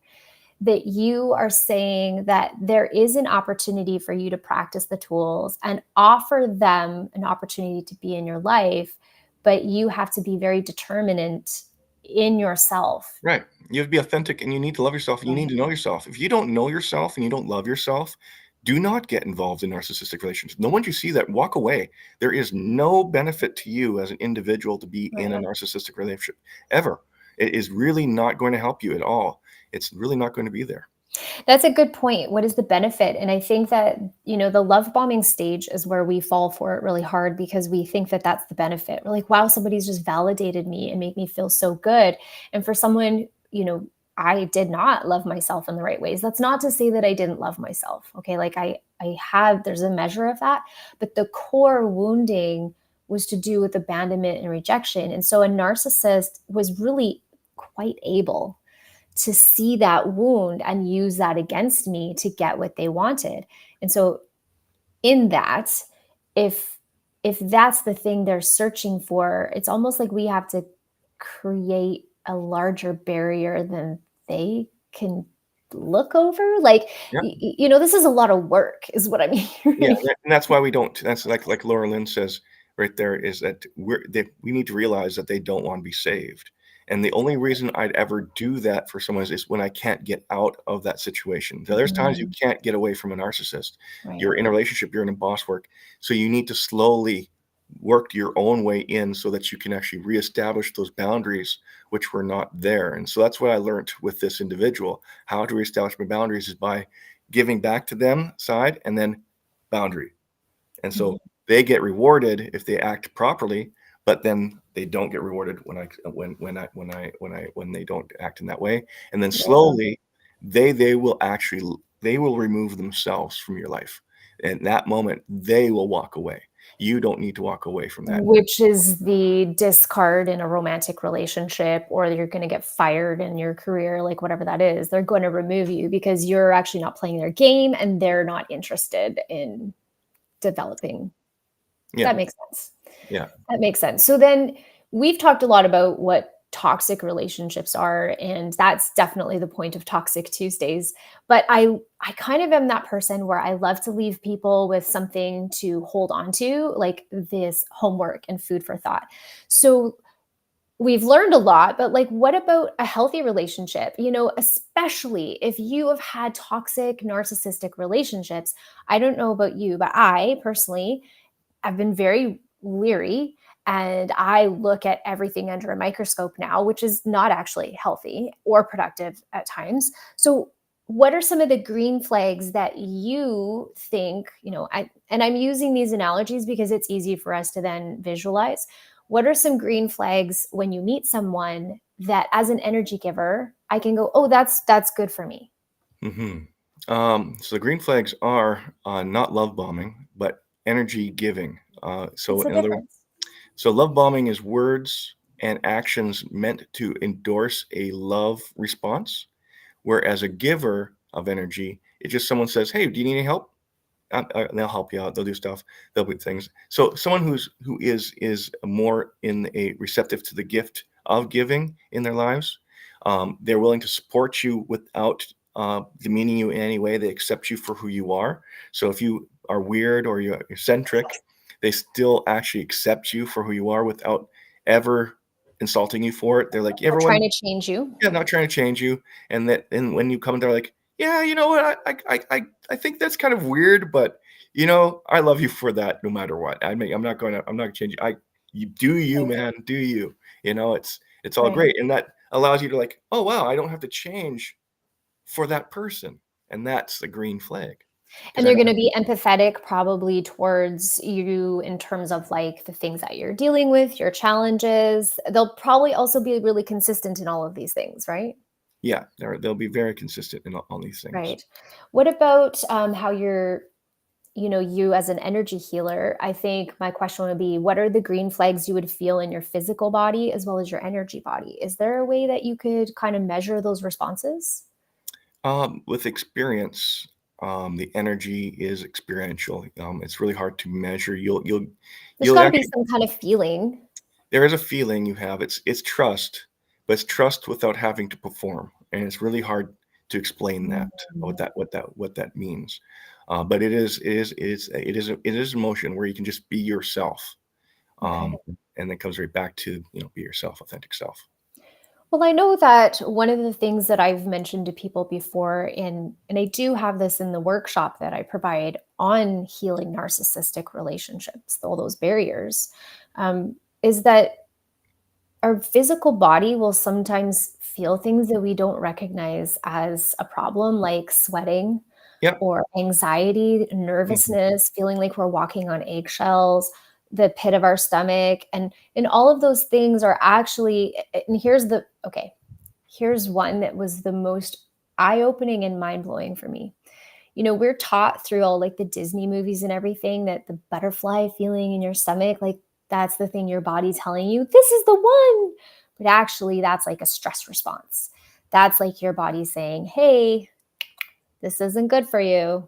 that you are saying that there is an opportunity for you to practice the tools and offer them an opportunity to be in your life, but you have to be very determinant in yourself. Right. You have to be authentic, and you need to love yourself, and you need Right. to know yourself. If you don't know yourself and you don't love yourself, do not get involved in narcissistic relationships. No, once you see that, walk away. There is no benefit to you as an individual to be in a Right. narcissistic relationship ever. It is really not going to help you at all. It's really not going to be there. That's a good point. What is the benefit? And I think that, the love bombing stage is where we fall for it really hard because we think that that's the benefit. We're like, wow, somebody's just validated me and made me feel so good. And for someone, I did not love myself in the right ways. That's not to say that I didn't love myself. Okay. Like I have, there's a measure of that, but the core wounding was to do with abandonment and rejection. And so a narcissist was really quite able to see that wound and use that against me to get what they wanted. And so in that, if that's the thing they're searching for, it's almost like we have to create a larger barrier than they can look over. Like, Yeah. this is a lot of work, is what I'm Yeah, hearing. and that's why we don't. That's like Laura Lynn says right there, is that we need to realize that they don't want to be saved. And the only reason I'd ever do that for someone is when I can't get out of that situation. So there's times you Mhm. can't get away from a narcissist. Right. You're in a relationship, you're in a boss work. So you need to slowly work your own way in so that you can actually reestablish those boundaries which were not there. And so that's what I learned with this individual. How to reestablish my boundaries is by giving back to them side, and then boundary. And so Mhm. they get rewarded if they act properly, but then they don't get rewarded when they don't act in that way. And then Yeah. slowly they will remove themselves from your life. And that moment they will walk away. You don't need to walk away from that. Which is the discard in a romantic relationship, or you're gonna get fired in your career, like, whatever that is. They're gonna remove you because you're actually not playing their game, and they're not interested in developing. Yeah. That makes sense. Yeah. That makes sense. So then we've talked a lot about what toxic relationships are, and that's definitely the point of Toxic Tuesdays. But I kind of am that person where I love to leave people with something to hold on to, like this homework and food for thought. So we've learned a lot, but like what about a healthy relationship? Especially if you have had toxic narcissistic relationships. I don't know about you, but I personally I've been very leery, and I look at everything under a microscope now, which is not actually healthy or productive at times. So, what are some of the green flags that you think, and I'm using these analogies because it's easy for us to then visualize. What are some green flags when you meet someone that as an energy giver, I can go, "Oh, that's good for me." hmm so the green flags are not love bombing, but energy giving. So What's the in other difference? So love bombing is words and actions meant to endorse a love response, whereas a giver of energy, it's just someone says, "Hey, do you need any help?" And they'll help you out. They'll do stuff. They'll do things. So someone who is more in a receptive to the gift of giving in their lives, they're willing to support you without demeaning you in any way. They accept you for who you are. So if you are weird or you're eccentric, they still actually accept you for who you are without ever insulting you for it. They're like, Or trying everyone, to change you? yeah, not trying to change you. And when you come, they're like, yeah, you know what? I think that's kind of weird, but you know, I love you for that no matter what. I'm not changing. You do you, Right. man, do you. You know, it's all Right. great. And that allows you to like, oh wow, I don't have to change for that person. And that's the green flag. Because And I they're don't gonna have be empathetic probably towards you in terms of, like, the things that you're dealing with, your challenges. They'll probably also be really consistent in all of these things, right? yeah, they'll be very consistent in all these things. Right. What about, how you're you as an energy healer, I think my question would be, what are the green flags you would feel in your physical body as well as your energy body? Is there a way that you could kind of measure those responses? With experience, the energy is experiential. It's really hard to measure. There's You'll got to be actually some kind of feeling. there is a feeling you have. It's trust, but it's trust without having to perform, and it's really hard to explain that Mhm. what that means. But it is emotion where you can just be yourself, Okay. um, and that comes right back to be yourself, authentic self. Well, I know that one of the things that I've mentioned to people before, and I do have this in the workshop that I provide on healing narcissistic relationships, all those barriers, is that our physical body will sometimes feel things that we don't recognize as a problem, like sweating Yep. or anxiety, Mhm. nervousness, feeling like we're walking on eggshells, the pit of our stomach, and all of those things are actually, and here's one that was the most eye-opening and mind-blowing for me. We're taught through all like the Disney movies and everything that the butterfly feeling in your stomach, like that's the thing your body telling you, this is the one. But actually, that's like a stress response. That's like your body saying, hey, this isn't good for you.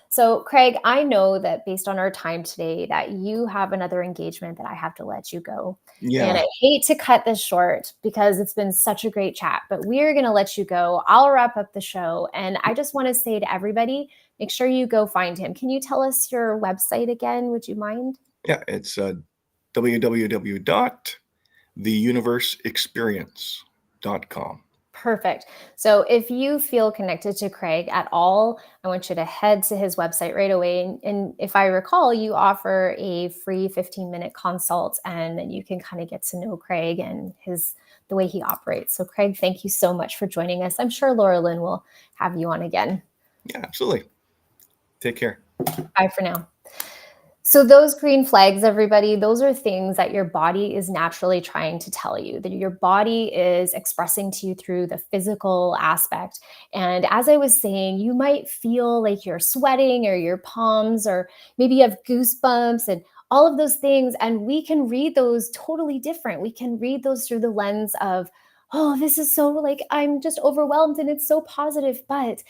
So, Craig, I know that based on our time today that you have another engagement that I have to let you go. And Yeah. I hate to cut this short because it's been such a great chat, but we're going to let you go. I'll wrap up the show. And I just want to say to everybody, make sure you go find him. Can you tell us your website again? Would you mind? Yeah. It's www.theuniverseexperience.com. Perfect. So if you feel connected to Craig at all, I want you to head to his website right away. And if I recall, you offer a free 15-minute consult, and then you can kind of get to know Craig and the way he operates. So Craig, thank you so much for joining us. I'm sure Laura Lynn will have you on again. Yeah, absolutely. Take care. Bye for now. So those green flags, everybody, those are things that your body is naturally trying to tell you, that your body is expressing to you through the physical aspect. And as I was saying, you might feel like you're sweating or your palms, or maybe you have goosebumps and all of those things. And we can read those totally different. We can read those through the lens of, oh, this is so like, I'm just overwhelmed and it's so positive. But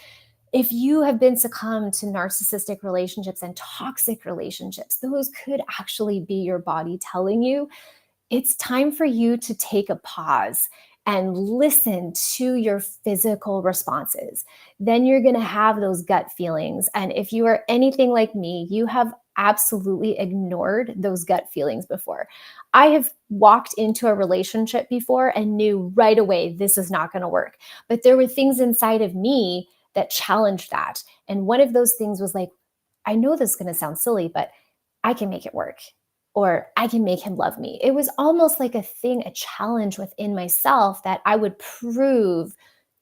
if you have been succumbed to narcissistic relationships and toxic relationships, those could actually be your body telling you it's time for you to take a pause and listen to your physical responses. Then you're going to have those gut feelings. And if you are anything like me, you have absolutely ignored those gut feelings before. I have walked into a relationship before and knew right away this is not going to work. But there were things inside of me that challenged that. And one of those things was like, I know this is going to sound silly, but I can make it work, or I can make him love me. It was almost like a thing, a challenge within myself that I would prove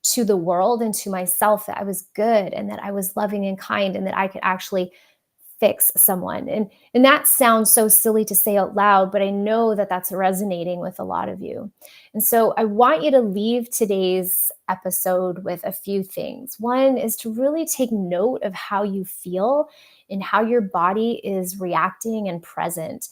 to the world and to myself that I was good and that I was loving and kind and that I could actually fix someone. And that sounds so silly to say out loud, but I know that that's resonating with a lot of you. And so I want you to leave today's episode with a few things. One is to really take note of how you feel and how your body is reacting and present.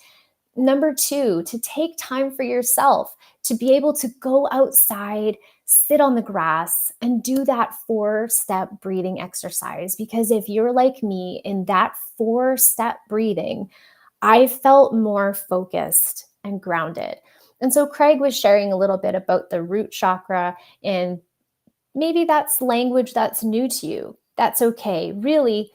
Number two, to take time for yourself, to be able to go outside, sit on the grass, and do that 4-step breathing exercise. Because if you're like me in that 4-step breathing, I felt more focused and grounded. And so Craig was sharing a little bit about the root chakra, and maybe that's language that's new to you. That's okay. Really,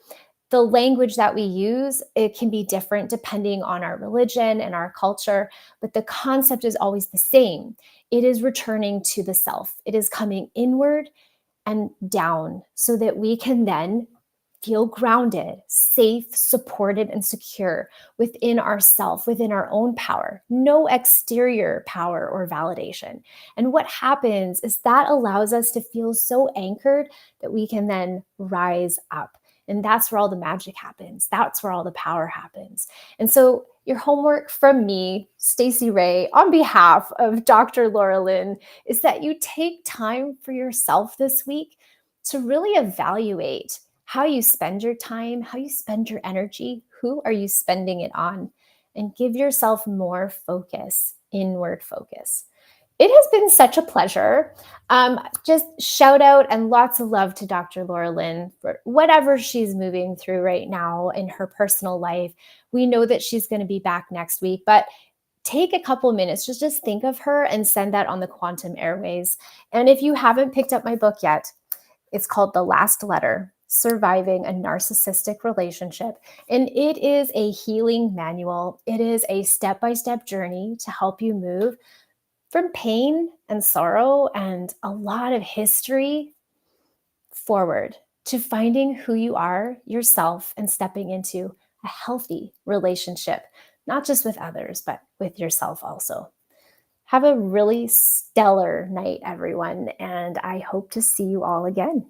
the language that we use, it can be different depending on our religion and our culture, but the concept is always the same. It is returning to the self. It is coming inward and down so that we can then feel grounded, safe, supported, and secure within ourself, within our own power. No exterior power or validation. And what happens is that allows us to feel so anchored that we can then rise up. And that's where all the magic happens. That's where all the power happens. And so your homework from me, STACIE RAE, on behalf of Dr. Laura Lynn, is that you take time for yourself this week to really evaluate how you spend your time, how you spend your energy, who are you spending it on, and give yourself more focus, inward focus. It has been such a pleasure. Just shout out and lots of love to Dr. Laura Lynn for whatever she's moving through right now in her personal life. We know that she's going to be back next week, but take a couple minutes, just think of her and send that on the quantum airways. And if you haven't picked up my book yet, it's called The Last Letter: Surviving a Narcissistic Relationship. And it is a healing manual. It is a step-by-step journey to help you move from pain and sorrow and a lot of history forward to finding who you are yourself and stepping into a healthy relationship, not just with others, but with yourself also. Have a really stellar night, everyone, and I hope to see you all again.